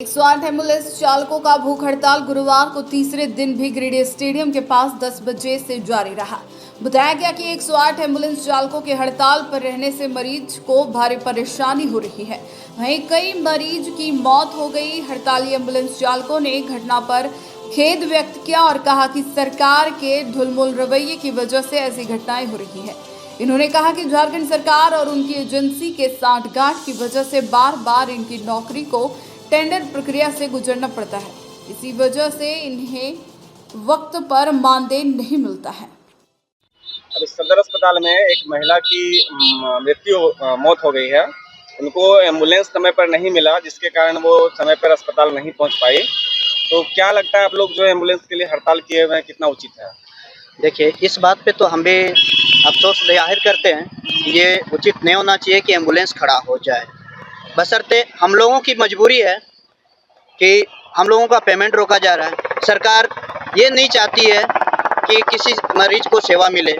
108 ambulance चालकों का भूख हड़ताल गुरुवार को तीसरे दिन भी गिरिडीह स्टेडियम के पास 10 बजे से जारी रहा। बताया गया कि 108 एम्बुलेंस चालकों के हड़ताल पर रहने से मरीज को भारी परेशानी हो रही है। वहीं कई मरीज की मौत हो गई। हड़ताली एम्बुलेंस चालकों ने घटना पर खेद व्यक्त किया और कहा कि सरकार के ढुलमुल रवैये की वजह से ऐसी घटनाएं हो रही है। इन्होंने कहा कि झारखंड सरकार और उनकी एजेंसी के सांठगांठ की वजह से बार बार इनकी नौकरी को टेंडर प्रक्रिया से गुजरना पड़ता है। इसी वजह से इन्हें वक्त पर मानदेय नहीं मिलता है। अभी सदर अस्पताल में एक महिला की मौत हो गई है। उनको एम्बुलेंस समय पर नहीं मिला, जिसके कारण वो समय पर अस्पताल नहीं पहुंच पाई। तो क्या लगता है आप लोग जो एम्बुलेंस के लिए हड़ताल किए हुए हैं कितना उचित है? देखिए, इस बात पे तो हम भी अफसोस जाहिर करते हैं। ये उचित नहीं होना चाहिए कि एम्बुलेंस खड़ा हो जाए। बशर्ते हम लोगों की मजबूरी है कि हम लोगों का पेमेंट रोका जा रहा है। सरकार ये नहीं चाहती है कि किसी मरीज को सेवा मिले।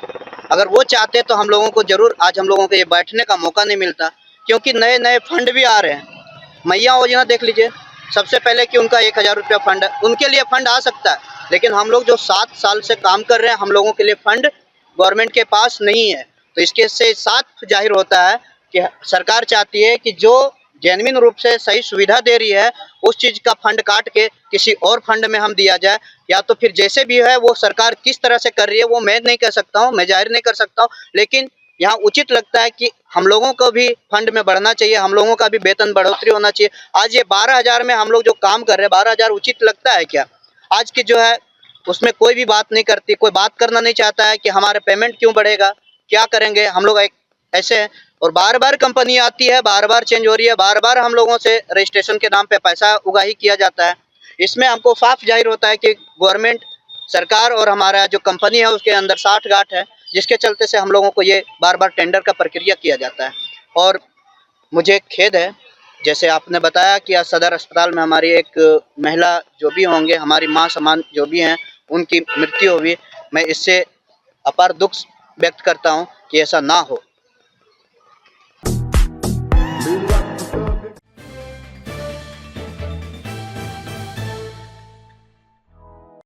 अगर वो चाहते तो हम लोगों को ज़रूर आज हम लोगों को ये बैठने का मौका नहीं मिलता, क्योंकि नए नए फंड भी आ रहे हैं। मैया योजना देख लीजिए, सबसे पहले कि उनका 1000 रुपया फंड है, उनके लिए फंड आ सकता है, लेकिन हम लोग जो 7 साल से काम कर रहे हैं, हम लोगों के लिए फंड गवर्नमेंट के पास नहीं है। तो इसके से साफ जाहिर होता है कि सरकार चाहती है कि जो जेन्युइन रूप से सही सुविधा दे रही है, उस चीज़ का फंड काट के किसी और फंड में हम दिया जाए, या तो फिर जैसे भी है वो सरकार किस तरह से कर रही है वो मैं नहीं कह सकता हूँ, मैं जाहिर नहीं कर सकता हूँ। लेकिन यहाँ उचित लगता है कि हम लोगों को भी फंड में बढ़ना चाहिए, हम लोगों का भी वेतन बढ़ोतरी होना चाहिए। आज ये 12,000 में हम लोग जो काम कर रहे हैं, 12,000 उचित लगता है क्या? आज की जो है उसमें कोई भी बात नहीं करती, कोई बात करना नहीं चाहता है कि हमारे पेमेंट क्यों बढ़ेगा, क्या करेंगे। हम लोग एक ऐसे हैं और बार बार कंपनी आती है, बार बार चेंज हो रही है, बार बार हम लोगों से रजिस्ट्रेशन के नाम पे पैसा उगाही किया जाता है। इसमें हमको साफ जाहिर होता है कि गवर्नमेंट सरकार और हमारा जो कंपनी है उसके अंदर साठगांठ है, जिसके चलते से हम लोगों को ये बार बार टेंडर का प्रक्रिया किया जाता है। और मुझे खेद है, जैसे आपने बताया कि आज सदर अस्पताल में हमारी एक महिला जो भी होंगे, हमारी माँ समान जो भी हैं, उनकी मृत्यु हुई। मैं इससे अपार दुख व्यक्त करता हूँ कि ऐसा ना हो।